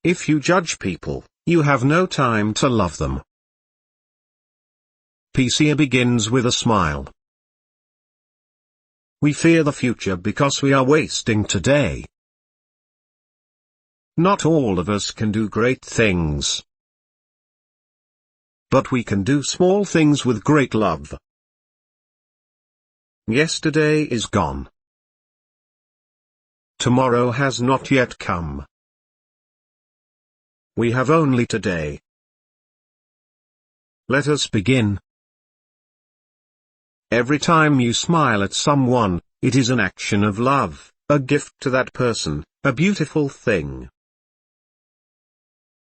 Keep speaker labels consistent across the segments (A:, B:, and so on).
A: If you judge people, you have no time to love them. Peace here begins with a smile. We fear the future because we are wasting today. Not all of us can do great things. But we can do small things with great love. Yesterday is gone. Tomorrow has not yet come. We have only today. Let us begin. Every time you smile at someone, it is an action of love, a gift to that person, a beautiful thing.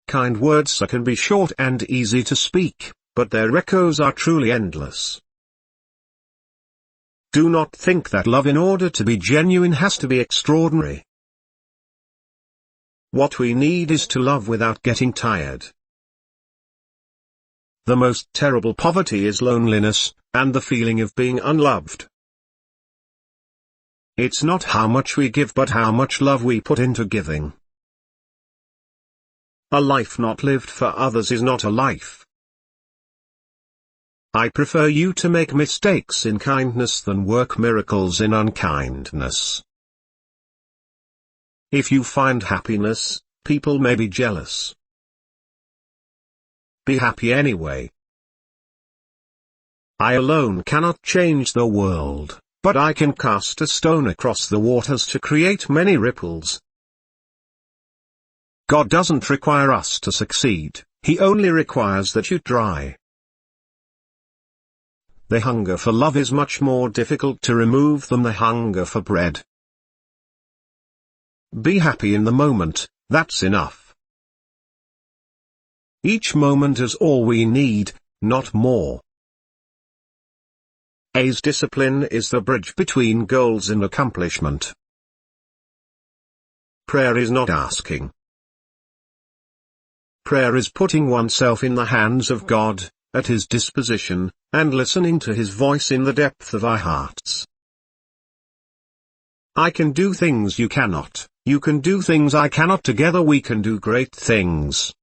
A: Kind words can be short and easy to speak, but their echoes are truly endless. Do not think that love in order to be genuine has to be extraordinary. What we need is to love without getting tired. The most terrible poverty is loneliness, and the feeling of being unloved. It's not how much we give but how much love we put into giving. A life not lived for others is not a life. I prefer you to make mistakes in kindness than work miracles in unkindness. If you find happiness, people may be jealous. Be happy anyway. I alone cannot change the world, but I can cast a stone across the waters to create many ripples. God doesn't require us to succeed, He only requires that you try. The hunger for love is much more difficult to remove than the hunger for bread. Be happy in the moment, that's enough. Each moment is all we need, not more. A's discipline is the bridge between goals and accomplishment. Prayer is not asking. Prayer is putting oneself in the hands of God, at His disposition, and listening to His voice in the depth of our hearts. I can do things you cannot, you can do things I cannot, together we can do great things.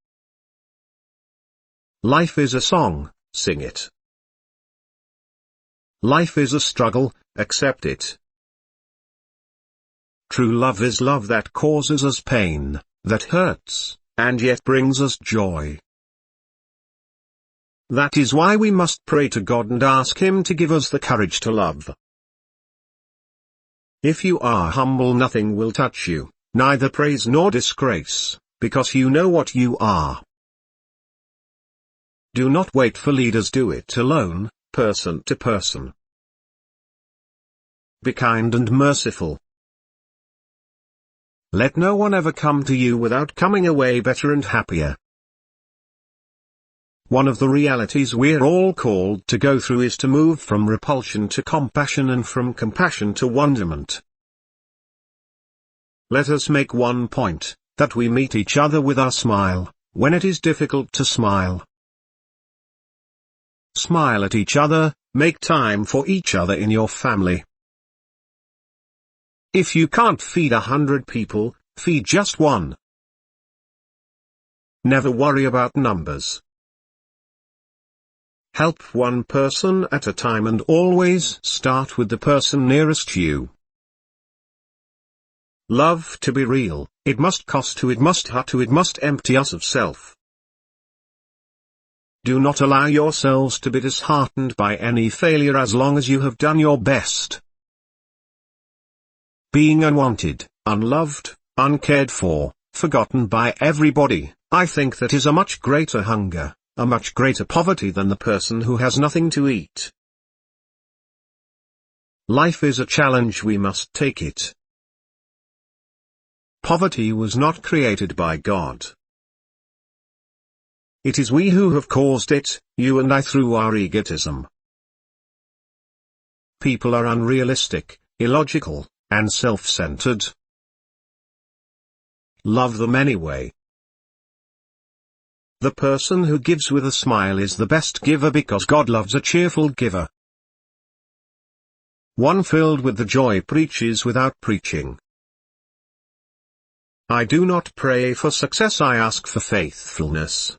A: Life is a song, sing it. Life is a struggle, accept it. True love is love that causes us pain, that hurts, and yet brings us joy. That is why we must pray to God and ask Him to give us the courage to love. If you are humble, nothing will touch you, neither praise nor disgrace, because you know what you are. Do not wait for leaders, do it alone, person to person. Be kind and merciful. Let no one ever come to you without coming away better and happier. One of the realities we're all called to go through is to move from repulsion to compassion and from compassion to wonderment. Let us make one point, that we meet each other with our smile, when it is difficult to smile. Smile at each other, make time for each other in your family. If you can't feed 100 people, feed just one. Never worry about numbers. Help one person at a time and always start with the person nearest you. Love to be real, it must cost to, it must hurt to, it must empty us of self. Do not allow yourselves to be disheartened by any failure as long as you have done your best. Being unwanted, unloved, uncared for, forgotten by everybody, I think that is a much greater hunger, a much greater poverty than the person who has nothing to eat. Life is a challenge, we must take it. Poverty was not created by God. It is we who have caused it, you and I, through our egotism. People are unrealistic, illogical, and self-centered. Love them anyway. The person who gives with a smile is the best giver, because God loves a cheerful giver. One filled with the joy preaches without preaching. I do not pray for success, I ask for faithfulness.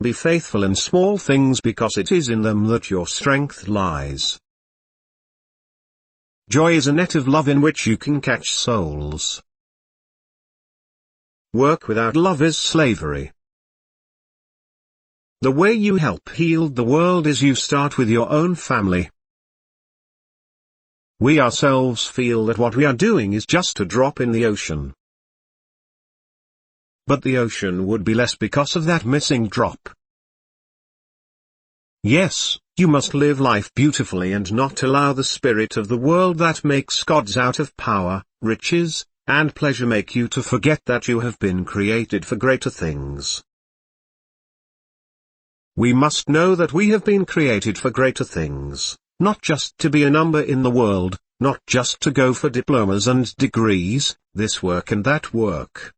A: Be faithful in small things because it is in them that your strength lies. Joy is a net of love in which you can catch souls. Work without love is slavery. The way you help heal the world is you start with your own family. We ourselves feel that what we are doing is just a drop in the ocean. But the ocean would be less because of that missing drop. Yes, you must live life beautifully and not allow the spirit of the world that makes gods out of power, riches, and pleasure make you to forget that you have been created for greater things. We must know that we have been created for greater things, not just to be a number in the world, not just to go for diplomas and degrees, this work and that work.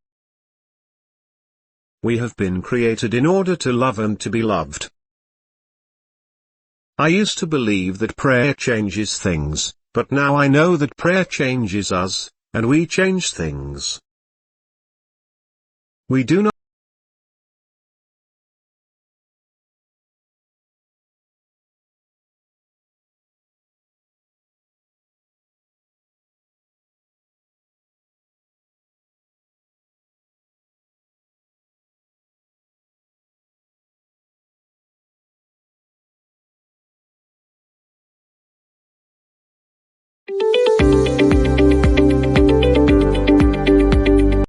A: We have been created in order to love and to be loved. I used to believe that prayer changes things, but now I know that prayer changes us, and we change things. We do not